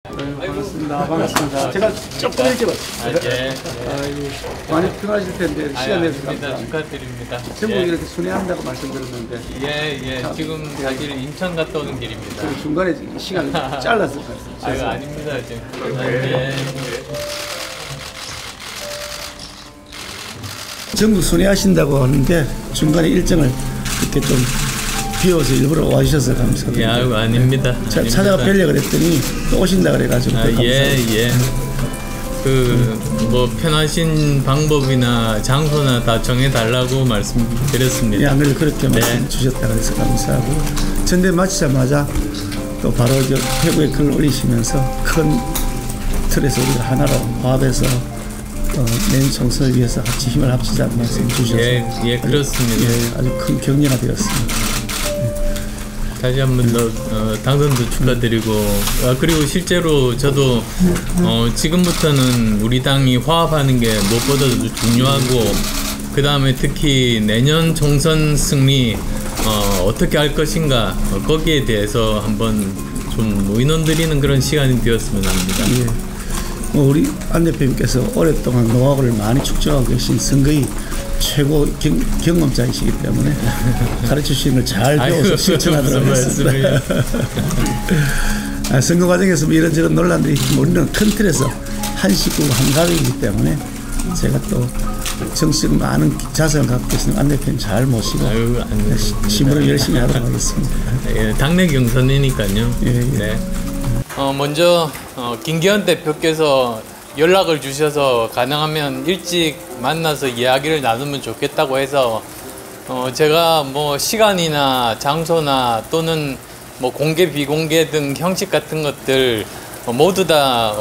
반갑습니다. 반갑습니다. 제가 조금 일찍 왔어요. 예. 많이 피곤하실 텐데 시간 내주셔서 아닙니다. 감사합니다. 축하드립니다. 전국 예. 이렇게 순회한다고 말씀드렸는데 예. 지금 사실 인천 갔다 오는 길입니다. 그 중간에 시간을 잘랐을 것 같아요. 아유, 아닙니다. 지금. 예. 전국 순회하신다고 하는데 중간에 일정을 이렇게 좀 비워서 일부러 와주셔서 감사드립니다. 예, 아유, 아닙니다. 찾아가 뵈려고 그랬더니 또 오신다 그래가지고 또 감사합니다. 예. 뭐 편하신 방법이나 장소나 다 정해달라고 말씀드렸습니다. 예, 안 그래도 그렇게 말씀 주셨다 그래서 감사하고 전대 마치자마자 또 바로 저 페이스북에 글을 올리시면서 큰 틀에서 우리가 하나로 화합해서 내년 총선을 위해서 같이 힘을 합치자는 말씀 주셔서 예, 그렇습니다. 예, 아주 큰 격려가 되었습니다. 다시 한 번 더 당선도 축하드리고 그리고 실제로 저도 지금부터는 우리 당이 화합하는 게 무엇보다도 중요하고 그 다음에 특히 내년 총선 승리 어떻게 할 것인가 거기에 대해서 한번 좀 의논 드리는 그런 시간이 되었으면 합니다. 예. 우리 안 대표님께서 오랫동안 노하우를 많이 축적하고 계신 선거의 최고 경험자이시기 때문에 가르쳐주신 걸 잘 배워서 실천하도록 하겠습니다. 선거 과정에서 뭐 이런저런 논란들이 우리는 큰 틀에서 한 식구 한 가족이기 때문에 제가 또 정식 많은 자성을 갖고 계신 안 대표님 잘 모시고 심으로 열심히 하도록 하겠습니다. 예, 당내 경선이니까요. 예. 네. 먼저 김기현 대표께서 연락을 주셔서 가능하면 일찍 만나서 이야기를 나누면 좋겠다고 해서 제가 뭐 시간이나 장소나 또는 뭐 공개 비공개 등 형식 같은 것들 모두 다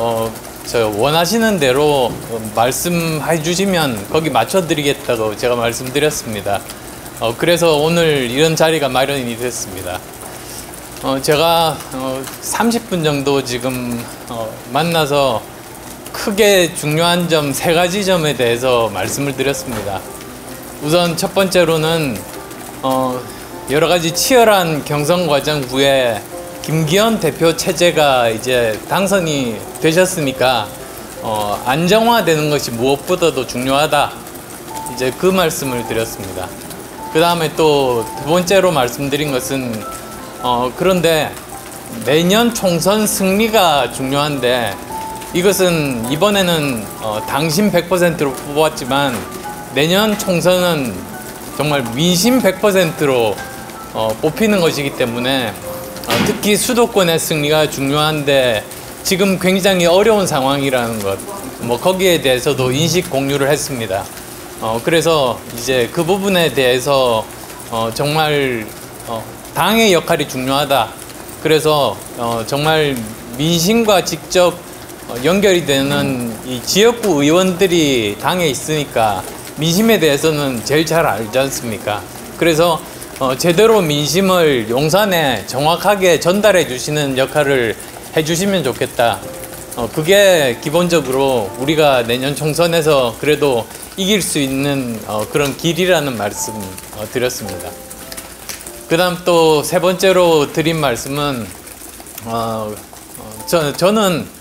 원하시는 대로 말씀해 주시면 거기 맞춰 드리겠다고 제가 말씀드렸습니다. 그래서 오늘 이런 자리가 마련이 됐습니다. 제가 30분 정도 지금 만나서 크게 중요한 점 3가지 점에 대해서 말씀을 드렸습니다. 우선 첫 번째로는 여러 가지 치열한 경선 과정 후에 김기현 대표 체제가 이제 당선이 되셨으니까 안정화되는 것이 무엇보다도 중요하다. 이제 그 말씀을 드렸습니다. 그 다음에 또 두 번째로 말씀드린 것은 그런데 내년 총선 승리가 중요한데 이것은 이번에는 당신 100%로 뽑았지만 내년 총선은 정말 민심 100%로 뽑히는 것이기 때문에 특히 수도권의 승리가 중요한데 지금 굉장히 어려운 상황이라는 것, 뭐 거기에 대해서도 인식 공유를 했습니다. 그래서 이제 그 부분에 대해서 정말 당의 역할이 중요하다. 그래서 정말 민심과 직접 연결이 되는 이 지역구 의원들이 당에 있으니까 민심에 대해서는 제일 잘 알지 않습니까? 그래서 제대로 민심을 용산에 정확하게 전달해 주시는 역할을 해 주시면 좋겠다. 그게 기본적으로 우리가 내년 총선에서 그래도 이길 수 있는 그런 길이라는 말씀 드렸습니다. 그 다음 또 3번째로 드린 말씀은 저는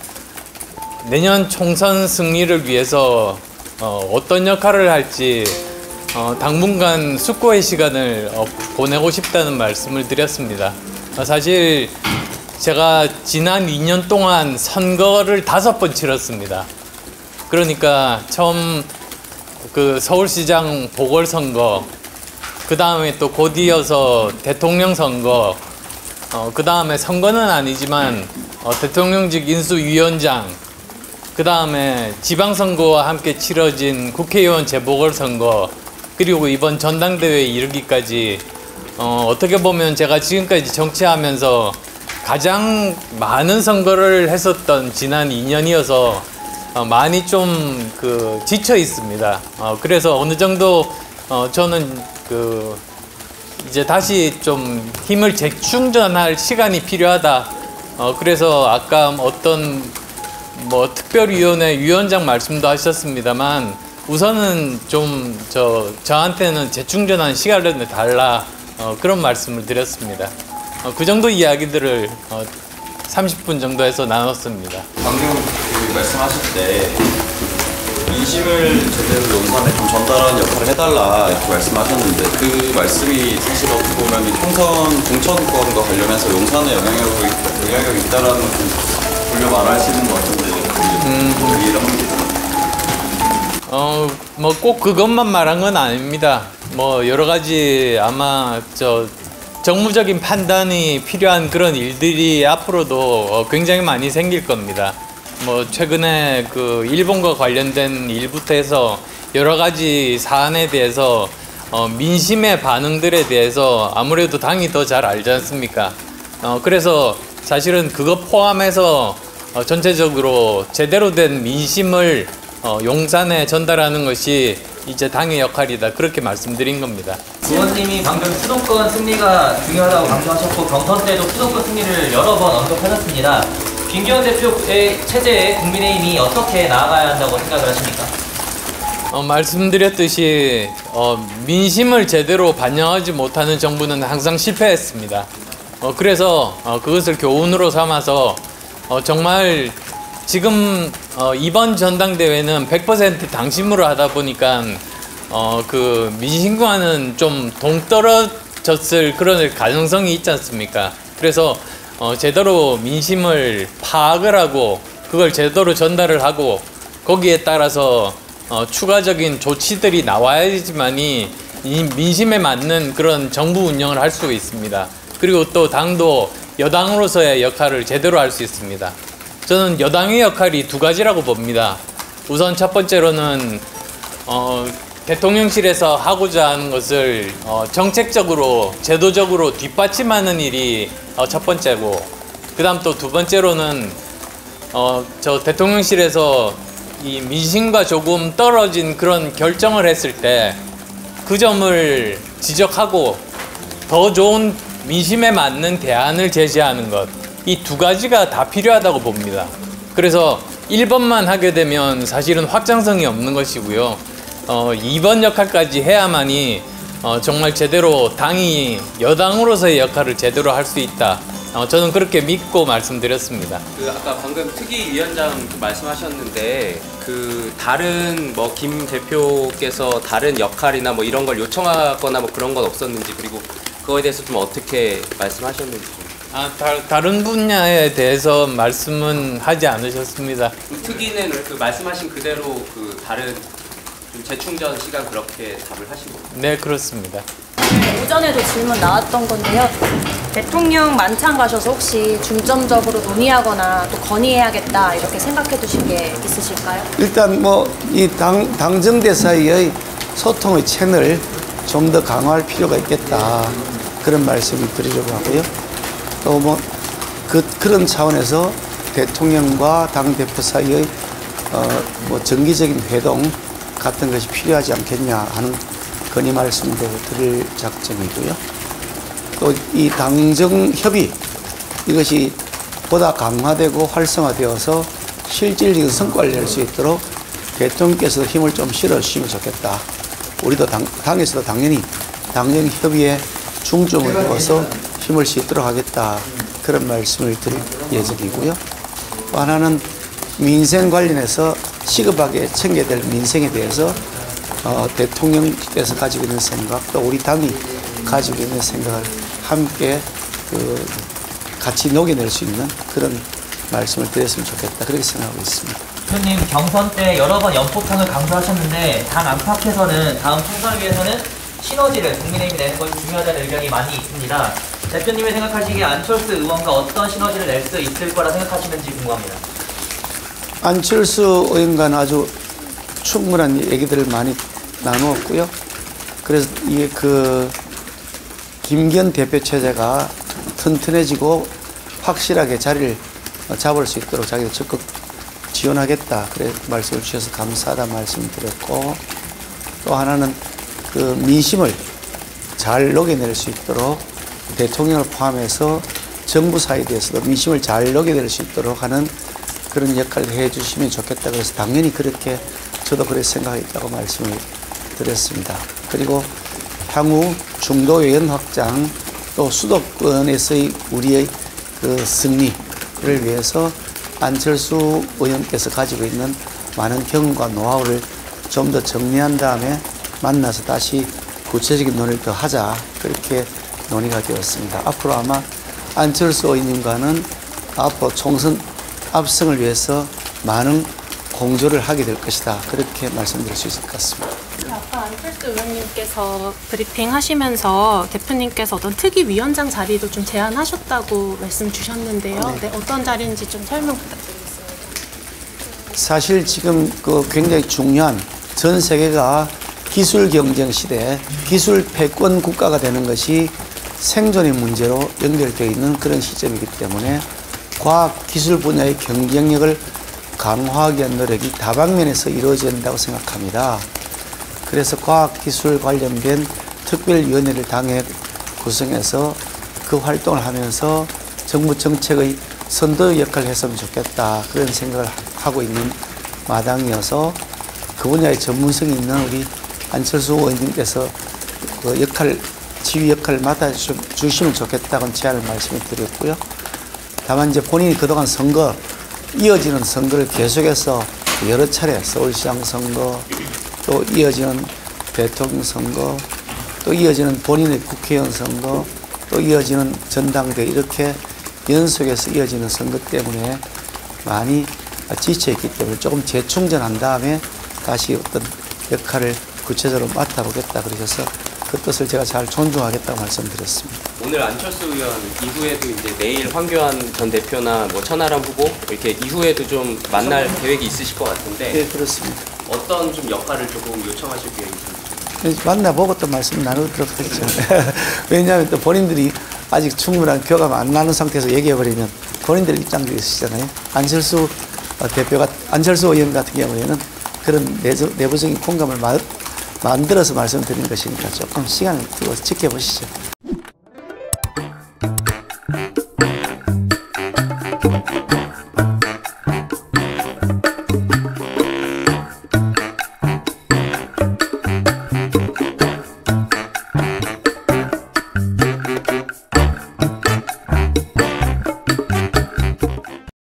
내년 총선 승리를 위해서 어떤 역할을 할지 당분간 숙고의 시간을 보내고 싶다는 말씀을 드렸습니다. 사실 제가 지난 2년 동안 선거를 5번 치렀습니다. 그러니까 처음 그 서울시장 보궐선거, 그 다음에 또 곧 이어서 대통령 선거, 그 다음에 선거는 아니지만 대통령직 인수위원장, 그 다음에 지방선거와 함께 치러진 국회의원 재보궐선거, 그리고 이번 전당대회에 이르기까지 어떻게 보면 제가 지금까지 정치하면서 가장 많은 선거를 했었던 지난 2년이어서 많이 좀 지쳐 있습니다. 그래서 어느 정도 저는 이제 다시 좀 힘을 재충전할 시간이 필요하다. 그래서 아까 어떤 뭐 특별위원회 위원장 말씀도 하셨습니다만 우선은 좀 저한테는 재충전한 시간을 달라 그런 말씀을 드렸습니다. 그 정도 이야기들을 30분 정도 해서 나눴습니다. 방금 그 말씀하실 때 민심을 제대로 용산에 좀 전달하는 역할을 해달라 이렇게 말씀하셨는데 그 말씀이 사실 어떻게 보면 이 총선 공천권과 관련해서 용산에 영향력이 있다라는 걸 좀 돌려 말할 수 있는 것 같은데 좀 이해를 합니다. 뭐 꼭 그것만 말한 건 아닙니다. 뭐 여러 가지 아마 정무적인 판단이 필요한 그런 일들이 앞으로도 굉장히 많이 생길 겁니다. 뭐 최근에 그 일본과 관련된 일부터 해서 여러 가지 사안에 대해서 민심의 반응들에 대해서 아무래도 당이 더 잘 알지 않습니까? 그래서 사실은 그거 포함해서 전체적으로 제대로 된 민심을 용산에 전달하는 것이 이제 당의 역할이다, 그렇게 말씀드린 겁니다. 의원님이 방금 수도권 승리가 중요하다고 강조하셨고 경선 때도 수도권 승리를 여러 번 언급하셨습니다. 김기현 대표의 체제에 국민의힘이 어떻게 나아가야 한다고 생각을 하십니까? 말씀드렸듯이 민심을 제대로 반영하지 못하는 정부는 항상 실패했습니다. 그래서 그것을 교훈으로 삼아서 정말 지금 이번 전당대회는 100% 당심으로 하다 보니까 그 민심과는 좀 동떨어졌을 그런 가능성이 있지 않습니까? 그래서 제대로 민심을 파악을 하고 그걸 제대로 전달을 하고 거기에 따라서 추가적인 조치들이 나와야지만이 이 민심에 맞는 그런 정부 운영을 할 수 있습니다. 그리고 또 당도 여당으로서의 역할을 제대로 할 수 있습니다. 저는 여당의 역할이 두 가지라고 봅니다. 우선 첫 번째로는 대통령실에서 하고자 하는 것을 정책적으로 제도적으로 뒷받침하는 일이 첫 번째고, 그 다음 또 두 번째로는 저 대통령실에서 이 민심과 조금 떨어진 그런 결정을 했을 때 그 점을 지적하고 더 좋은 민심에 맞는 대안을 제시하는 것, 이 두 가지가 다 필요하다고 봅니다. 그래서 1번만 하게 되면 사실은 확장성이 없는 것이고요. 2번 역할까지 해야만이 정말 제대로 당이 여당으로서의 역할을 제대로 할 수 있다. 저는 그렇게 믿고 말씀드렸습니다. 그 아까 방금 특위위원장 말씀하셨는데 그 다른 뭐 김 대표께서 다른 역할이나 뭐 이런 걸 요청하거나 뭐 그런 건 없었는지, 그리고 그거에 대해서 좀 어떻게 말씀하셨는지 좀. 다른 분야에 대해서 말씀은 하지 않으셨습니다. 특위는 그 말씀하신 그대로 그 다른 좀 재충전 시간 그렇게 답을 하신 거예요? 네, 그렇습니다. 오전에도 질문 나왔던 건데요. 대통령 만찬 가셔서 혹시 중점적으로 논의하거나 또 건의해야겠다 이렇게 생각해 두신 게 있으실까요? 일단 뭐 이 당정대 사이의 소통의 채널을 좀 더 강화할 필요가 있겠다, 그런 말씀을 드리려고 하고요. 또 뭐 그런 차원에서 대통령과 당 대표 사이의 뭐 정기적인 회동 같은 것이 필요하지 않겠냐 하는 건의 말씀도 드릴 작정이고요. 또 이 당정 협의, 이것이 보다 강화되고 활성화되어서 실질적인 성과를 낼 수 있도록 대통령께서 힘을 좀 실어주시면 좋겠다. 우리도 당에서도 당연히 당정 협의에 중점을 두어서 힘을 싣도록 하겠다, 그런 말씀을 드릴 예정이고요. 또 하나는 민생 관련해서 시급하게 챙겨야 될 민생에 대해서 대통령께서 가지고 있는 생각, 또 우리 당이 가지고 있는 생각을 함께 같이 녹여낼 수 있는 그런 말씀을 드렸으면 좋겠다, 그렇게 생각하고 있습니다. 대표님 경선 때 여러 번 연포탕을 강조하셨는데 당 안팎에서는 다음 총선을 위해서는 시너지를 국민의힘이 내는 것이 중요하다는 의견이 많이 있습니다. 대표님이 생각하시기에 안철수 의원과 어떤 시너지를 낼 수 있을 거라 생각하시는지 궁금합니다. 안철수 의원과는 아주 충분한 얘기들을 많이 나누었고요. 그래서 이게 김기현 대표 체제가 튼튼해지고 확실하게 자리를 잡을 수 있도록 자기가 적극 지원하겠다, 그래 말씀을 주셔서 감사하다 말씀을 드렸고, 또 하나는 그 민심을 잘 녹여낼 수 있도록 대통령을 포함해서 정부 사이드에서도 민심을 잘 녹여낼 수 있도록 하는 그런 역할을 해주시면 좋겠다. 그래서 당연히 그렇게 저도 그렇게 생각했다고 말씀을 드렸습니다. 그리고 향후 중도 외연 확장, 또 수도권에서의 우리의 그 승리, 위해서 안철수 의원께서 가지고 있는 많은 경험과 노하우를 좀 더 정리한 다음에 만나서 다시 구체적인 논의를 더 하자, 그렇게 논의가 되었습니다. 앞으로 아마 안철수 의원님과는 앞으로 총선 압승을 위해서 많은 공조를 하게 될 것이다, 그렇게 말씀드릴 수 있을 것 같습니다. 아까 안철수 의원님께서 브리핑 하시면서 대표님께서 어떤 특위위원장 자리도 좀 제안하셨다고 말씀 주셨는데요. 네, 어떤 자리인지 좀 설명 부탁드리겠습니다. 사실 지금 굉장히 중요한, 전 세계가 기술 경쟁 시대, 기술 패권 국가가 되는 것이 생존의 문제로 연결되어 있는 그런 시점이기 때문에 과학 기술 분야의 경쟁력을 강화하기 위한 노력이 다방면에서 이루어져야 된다고 생각합니다. 그래서 과학기술 관련된 특별위원회를 당에 구성해서 그 활동을 하면서 정부 정책의 선도 역할을 했으면 좋겠다, 그런 생각을 하고 있는 마당이어서 그 분야의 전문성이 있는 우리 안철수 의원님께서 그 지휘 역할을 맡아주시면 좋겠다고 제안을 말씀을 드렸고요. 다만 이제 본인이 그동안 이어지는 선거를 계속해서 여러 차례 서울시장 선거, 또 이어지는 대통령 선거, 또 이어지는 본인의 국회의원 선거, 또 이어지는 전당대, 이렇게 연속해서 이어지는 선거 때문에 많이 지쳐있기 때문에 조금 재충전한 다음에 다시 어떤 역할을 구체적으로 맡아보겠다 그러셔서 그 뜻을 제가 잘 존중하겠다고 말씀드렸습니다. 오늘 안철수 의원 이후에도 이제 내일 황교안 전 대표나 뭐 천하람 후보 이렇게 이후에도 좀 만날 계획이 있으실 것 같은데. 네, 그렇습니다. 어떤 좀 역할을 조금 요청하실 계획이신지. 만나보고 또 말씀 나누도록 하겠죠. 왜냐하면 또 본인들이 아직 충분한 교감 안 나는 상태에서 얘기해버리면 본인들 입장도 있으시잖아요. 안철수 의원 같은 경우에는 그런 내부적인 공감을 만들어서 말씀드리는 것이니까 조금 시간을 두고 지켜보시죠.